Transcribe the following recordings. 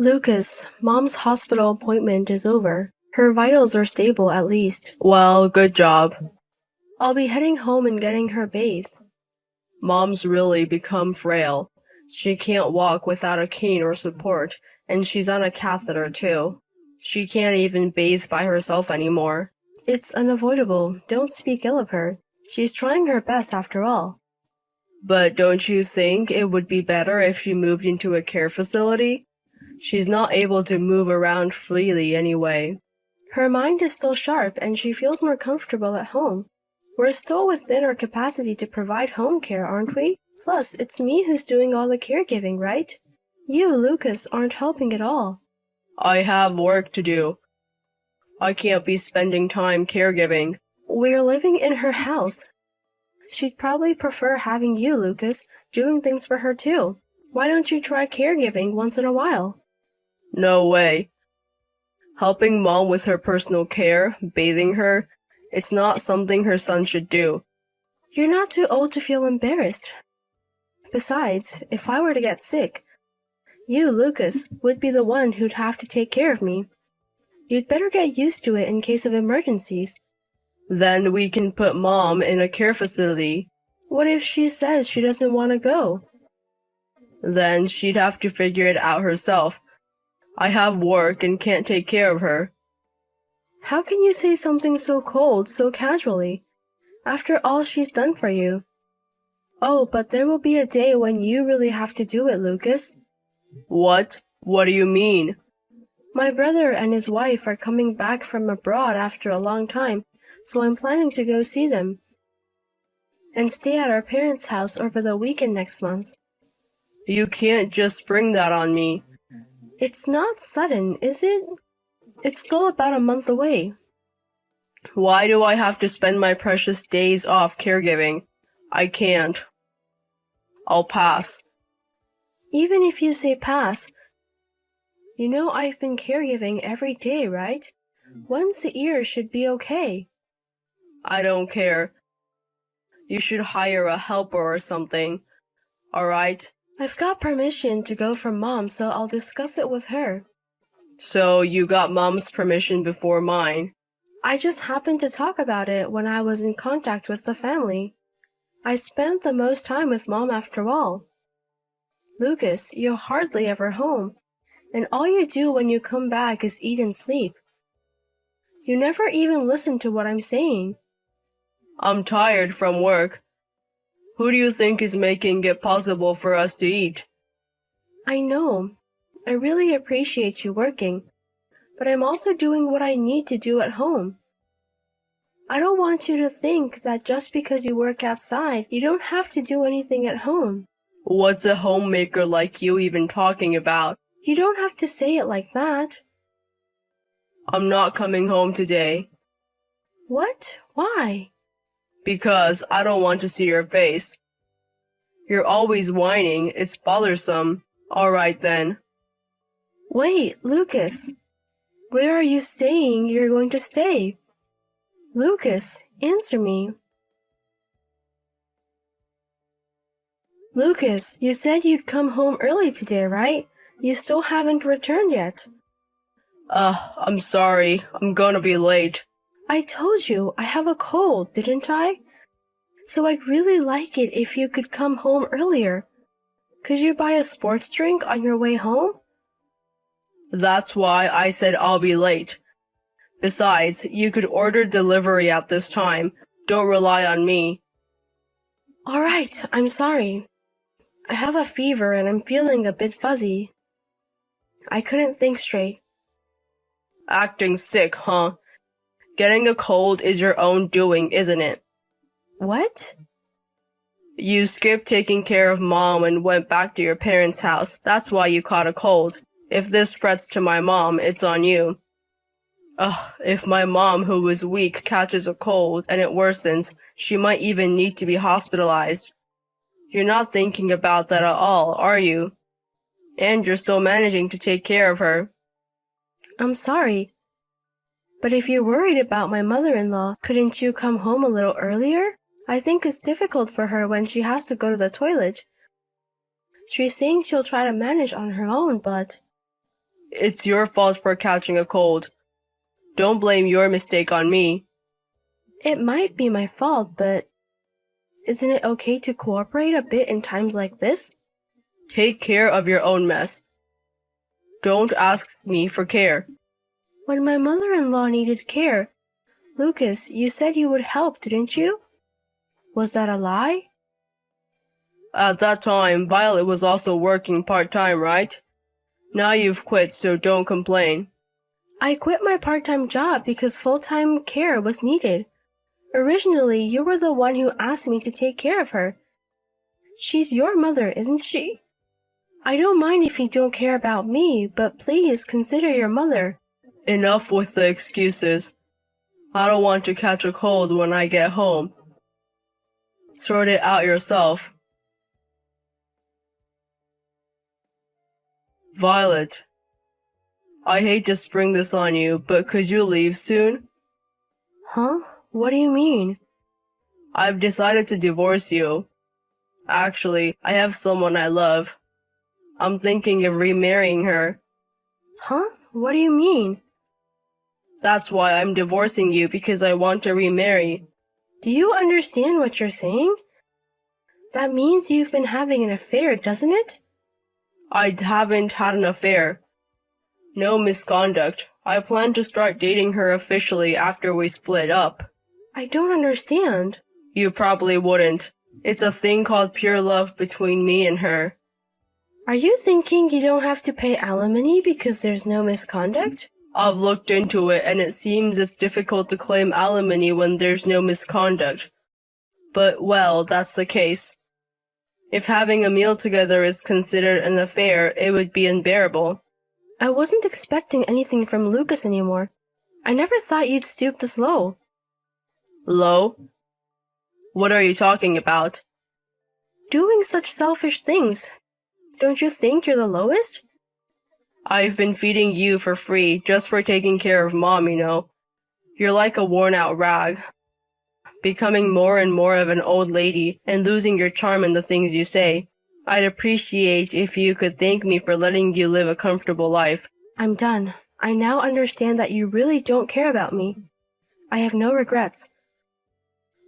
Lucas, Mom's hospital appointment is over. Her vitals are stable at least. Well, good job. I'll be heading home and getting her bathed. Mom's really become frail. She can't walk without a cane or support, and she's on a catheter too. She can't even bathe by herself anymore. It's unavoidable. Don't speak ill of her. She's trying her best after all. But don't you think it would be better if she moved into a care facility? She's not able to move around freely anyway. Her mind is still sharp and she feels more comfortable at home. We're still within our capacity to provide home care, aren't we? Plus, it's me who's doing all the caregiving, right? You, Lucas, aren't helping at all. I have work to do. I can't be spending time caregiving. We're living in her house. She'd probably prefer having you, Lucas, doing things for her too. Why don't you try caregiving once in a while? No way. Helping Mom with her personal care, bathing her, it's not something her son should do. You're not too old to feel embarrassed. Besides, if I were to get sick, you, Lucas, would be the one who'd have to take care of me. You'd better get used to it in case of emergencies. Then we can put Mom in a care facility. What if she says she doesn't want to go? Then she'd have to figure it out herself. I have work and can't take care of her. How can you say something so cold, so casually, after all she's done for you? Oh, but there will be a day when you really have to do it, Lucas. What? What do you mean? My brother and his wife are coming back from abroad after a long time, so I'm planning to go see them and stay at our parents' house over the weekend next month. You can't just spring that on me. It's not sudden, is it? It's still about a month away. Why do I have to spend my precious days off caregiving? I can't. I'll pass. Even if you say pass, you know I've been caregiving every day, right? Once a year should be okay. I don't care. You should hire a helper or something. Alright? I've got permission to go from Mom, so I'll discuss it with her. So you got Mom's permission before mine. I just happened to talk about it when I was in contact with the family. I spent the most time with Mom after all. Lucas, you're hardly ever home, and all you do when you come back is eat and sleep. You never even listen to what I'm saying. I'm tired from work. Who do you think is making it possible for us to eat? I know. I really appreciate you working, but I'm also doing what I need to do at home. I don't want you to think that just because you work outside, you don't have to do anything at home. What's a homemaker like you even talking about? You don't have to say it like that. I'm not coming home today. What? Why? Because I don't want to see your face. You're always whining. It's bothersome. Alright then. Wait, Lucas. Where are you saying you're going to stay? Lucas, answer me. Lucas, you said you'd come home early today, right? You still haven't returned yet. I'm sorry. I'm gonna be late. I told you I have a cold, didn't I? So I'd really like it if you could come home earlier. Could you buy a sports drink on your way home? That's why I said I'll be late. Besides, you could order delivery at this time. Don't rely on me. All right, I'm sorry. I have a fever and I'm feeling a bit fuzzy. I couldn't think straight. Acting sick, huh? Getting a cold is your own doing, isn't it? What? You skipped taking care of Mom and went back to your parents' house. That's why you caught a cold. If this spreads to my mom, it's on you. If my mom, who is weak, catches a cold and it worsens, she might even need to be hospitalized. You're not thinking about that at all, are you? And you're still managing to take care of her. I'm sorry. But if you're worried about my mother-in-law, couldn't you come home a little earlier? I think it's difficult for her when she has to go to the toilet. She's saying she'll try to manage on her own, but... It's your fault for catching a cold. Don't blame your mistake on me. It might be my fault, but isn't it okay to cooperate a bit in times like this? Take care of your own mess. Don't ask me for care. When my mother-in-law needed care, Lucas, you said you would help, didn't you? Was that a lie? At that time, Violet was also working part-time, right? Now you've quit, so don't complain. I quit my part-time job because full-time care was needed. Originally, you were the one who asked me to take care of her. She's your mother, isn't she? I don't mind if you don't care about me, but please consider your mother. Enough with the excuses. I don't want to catch a cold when I get home. Sort it out yourself. Violet, I hate to spring this on you, but could you leave soon? Huh? What do you mean? I've decided to divorce you. Actually, I have someone I love. I'm thinking of remarrying her. Huh? What do you mean? That's why I'm divorcing you, because I want to remarry. Do you understand what you're saying? That means you've been having an affair, doesn't it? I haven't had an affair. No misconduct. I plan to start dating her officially after we split up. I don't understand. You probably wouldn't. It's a thing called pure love between me and her. Are you thinking you don't have to pay alimony because there's no misconduct? I've looked into it and it seems it's difficult to claim alimony when there's no misconduct. But, well, that's the case. If having a meal together is considered an affair, it would be unbearable. I wasn't expecting anything from Lucas anymore. I never thought you'd stoop this low. Low? What are you talking about? Doing such selfish things. Don't you think you're the lowest? I've been feeding you for free, just for taking care of Mom, you know. You're like a worn-out rag. Becoming more and more of an old lady, and losing your charm in the things you say. I'd appreciate if you could thank me for letting you live a comfortable life. I'm done. I now understand that you really don't care about me. I have no regrets.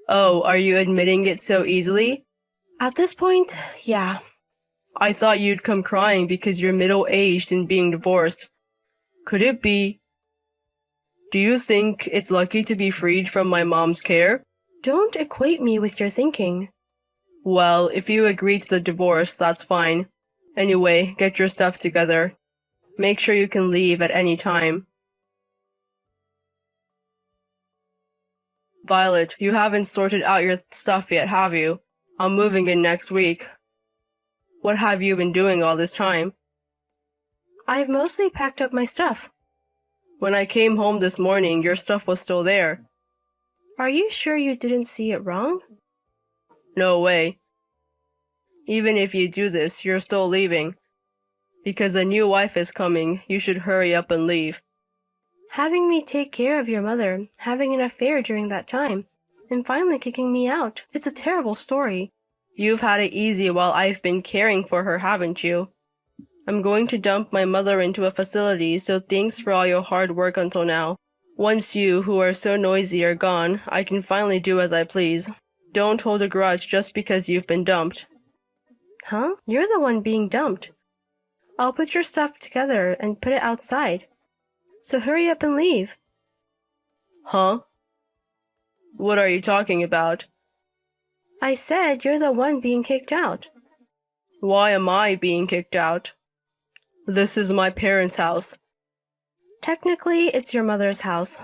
Oh, are you admitting it so easily? At this point, yeah. I thought you'd come crying because you're middle-aged and being divorced. Could it be? Do you think it's lucky to be freed from my mom's care? Don't equate me with your thinking. Well, if you agree to the divorce, that's fine. Anyway, get your stuff together. Make sure you can leave at any time. Violet, you haven't sorted out your stuff yet, have you? I'm moving in next week. What have you been doing all this time? I've mostly packed up my stuff. When I came home this morning, your stuff was still there. Are you sure you didn't see it wrong? No way. Even if you do this, you're still leaving. Because a new wife is coming, you should hurry up and leave. Having me take care of your mother, having an affair during that time, and finally kicking me out. It's a terrible story. You've had it easy while I've been caring for her, haven't you? I'm going to dump my mother into a facility, so thanks for all your hard work until now. Once you, who are so noisy, are gone, I can finally do as I please. Don't hold a grudge just because you've been dumped. Huh? You're the one being dumped. I'll put your stuff together and put it outside. So hurry up and leave. Huh? What are you talking about? I said you're the one being kicked out. Why am I being kicked out? This is my parents' house. Technically, it's your mother's house,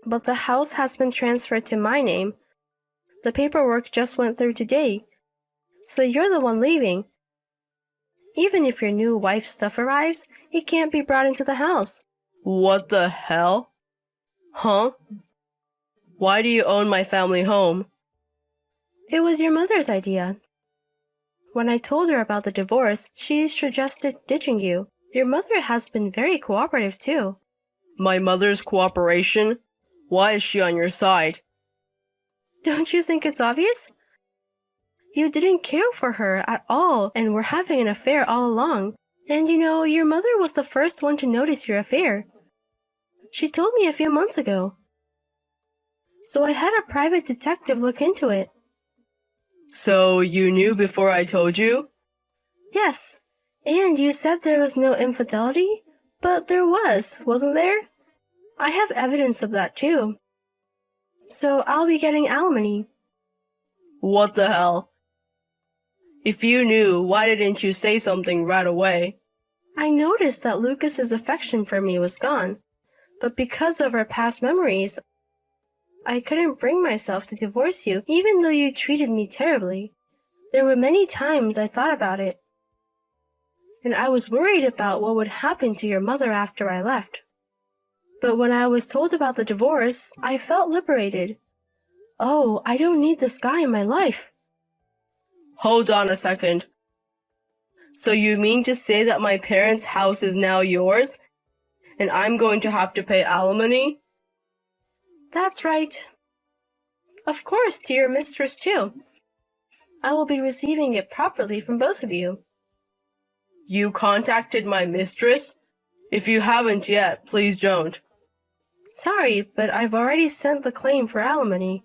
but the house has been transferred to my name. The paperwork just went through today, so you're the one leaving. Even if your new wife's stuff arrives, it can't be brought into the house. What the hell? Huh? Why do you own my family home? It was your mother's idea. When I told her about the divorce, she suggested ditching you. Your mother has been very cooperative too. My mother's cooperation? Why is she on your side? Don't you think it's obvious? You didn't care for her at all and were having an affair all along. And your mother was the first one to notice your affair. She told me a few months ago. So I had a private detective look into it. So you knew before I told you? Yes. And you said there was no infidelity? But there was, wasn't there? I have evidence of that too. So I'll be getting alimony. What the hell? If you knew, why didn't you say something right away? I noticed that Lucas's affection for me was gone, but because of our past memories, I couldn't bring myself to divorce you, even though you treated me terribly. There were many times I thought about it, and I was worried about what would happen to your mother after I left. But when I was told about the divorce, I felt liberated. Oh, I don't need this guy in my life. Hold on a second. So you mean to say that my parents' house is now yours, and I'm going to have to pay alimony? That's right. Of course, to your mistress too. I will be receiving it properly from both of you. You contacted my mistress? If you haven't yet, please don't. Sorry, but I've already sent the claim for alimony.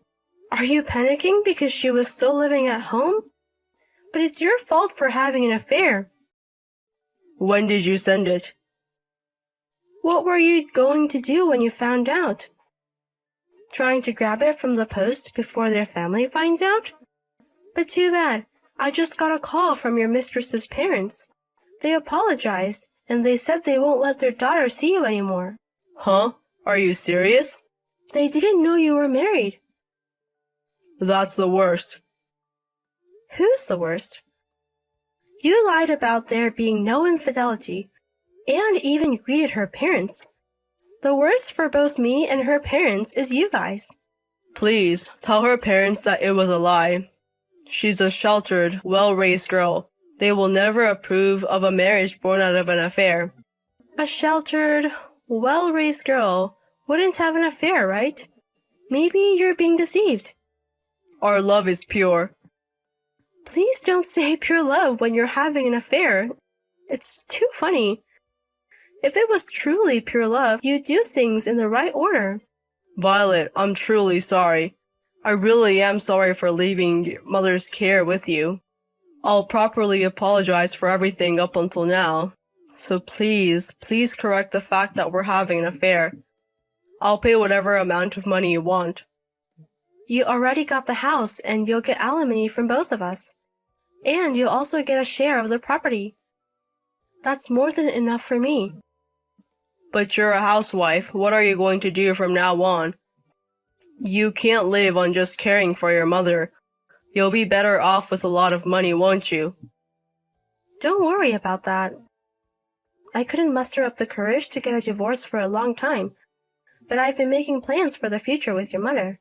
Are you panicking because she was still living at home? But it's your fault for having an affair. When did you send it? What were you going to do when you found out? Trying to grab it from the post before their family finds out? But too bad. I just got a call from your mistress's parents. They apologized, and they said they won't let their daughter see you anymore. Huh? Are you serious? They didn't know you were married. That's the worst. Who's the worst? You lied about there being no infidelity, and even greeted her parents. The worst for both me and her parents is you guys. Please, tell her parents that it was a lie. She's a sheltered, well-raised girl. They will never approve of a marriage born out of an affair. A sheltered, well-raised girl wouldn't have an affair, right? Maybe you're being deceived. Our love is pure. Please don't say pure love when you're having an affair. It's too funny. If it was truly pure love, you'd do things in the right order. Violet, I'm truly sorry. I really am sorry for leaving your mother's care with you. I'll properly apologize for everything up until now. So please correct the fact that we're having an affair. I'll pay whatever amount of money you want. You already got the house, and you'll get alimony from both of us. And you'll also get a share of the property. That's more than enough for me. But you're a housewife. What are you going to do from now on? You can't live on just caring for your mother. You'll be better off with a lot of money, won't you? Don't worry about that. I couldn't muster up the courage to get a divorce for a long time, but I've been making plans for the future with your mother.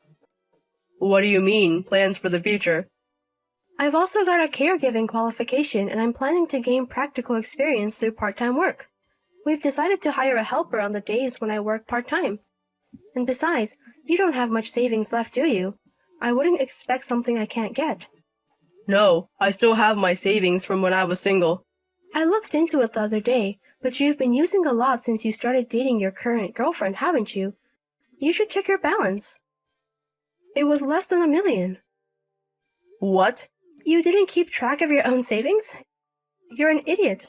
What do you mean, plans for the future? I've also got a caregiving qualification, and I'm planning to gain practical experience through part-time work. We've decided to hire a helper on the days when I work part-time. And besides, you don't have much savings left, do you? I wouldn't expect something I can't get. No, I still have my savings from when I was single. I looked into it the other day, but you've been using a lot since you started dating your current girlfriend, haven't you? You should check your balance. It was less than $1 million. What? You didn't keep track of your own savings? You're an idiot.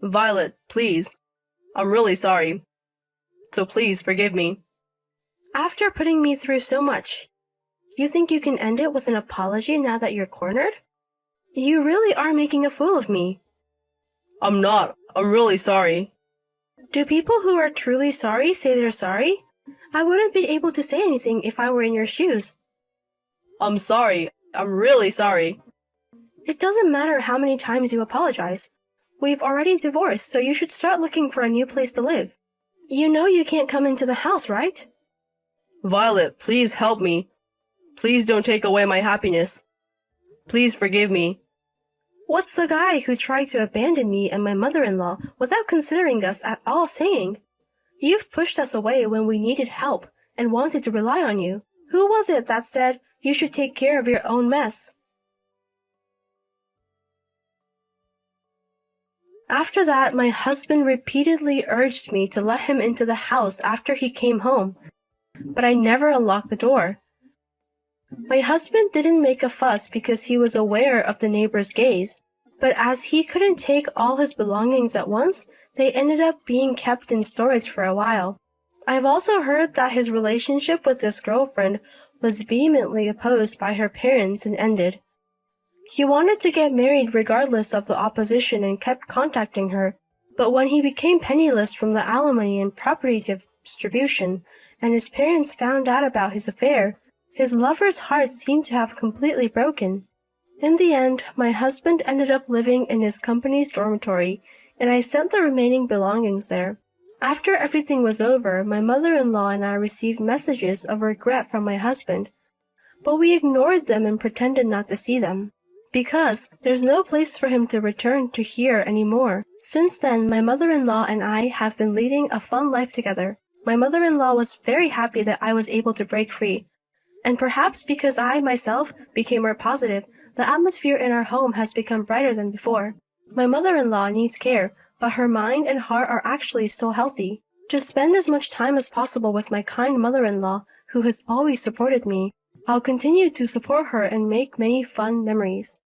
Violet, please. I'm really sorry. So please forgive me. After putting me through so much, you think you can end it with an apology now that you're cornered? You really are making a fool of me. I'm not. I'm really sorry. Do people who are truly sorry say they're sorry? I wouldn't be able to say anything if I were in your shoes. I'm sorry. I'm really sorry. It doesn't matter how many times you apologize. We've already divorced, so you should start looking for a new place to live. You know you can't come into the house, right? Violet, please help me. Please don't take away my happiness. Please forgive me. What's the guy who tried to abandon me and my mother-in-law without considering us at all saying? You've pushed us away when we needed help and wanted to rely on you. Who was it that said you should take care of your own mess? After that, my husband repeatedly urged me to let him into the house after he came home, but I never unlocked the door. My husband didn't make a fuss because he was aware of the neighbor's gaze, but as he couldn't take all his belongings at once, they ended up being kept in storage for a while. I've also heard that his relationship with this girlfriend was vehemently opposed by her parents and ended. He wanted to get married regardless of the opposition and kept contacting her, but when he became penniless from the alimony and property distribution, and his parents found out about his affair, his lover's heart seemed to have completely broken. In the end, my husband ended up living in his company's dormitory, and I sent the remaining belongings there. After everything was over, my mother-in-law and I received messages of regret from my husband, but we ignored them and pretended not to see them, because there's no place for him to return to here anymore. Since then, my mother-in-law and I have been leading a fun life together. My mother-in-law was very happy that I was able to break free, and perhaps because I myself became more positive, the atmosphere in our home has become brighter than before. My mother-in-law needs care, but her mind and heart are actually still healthy. To spend as much time as possible with my kind mother-in-law, who has always supported me, I'll continue to support her and make many fun memories.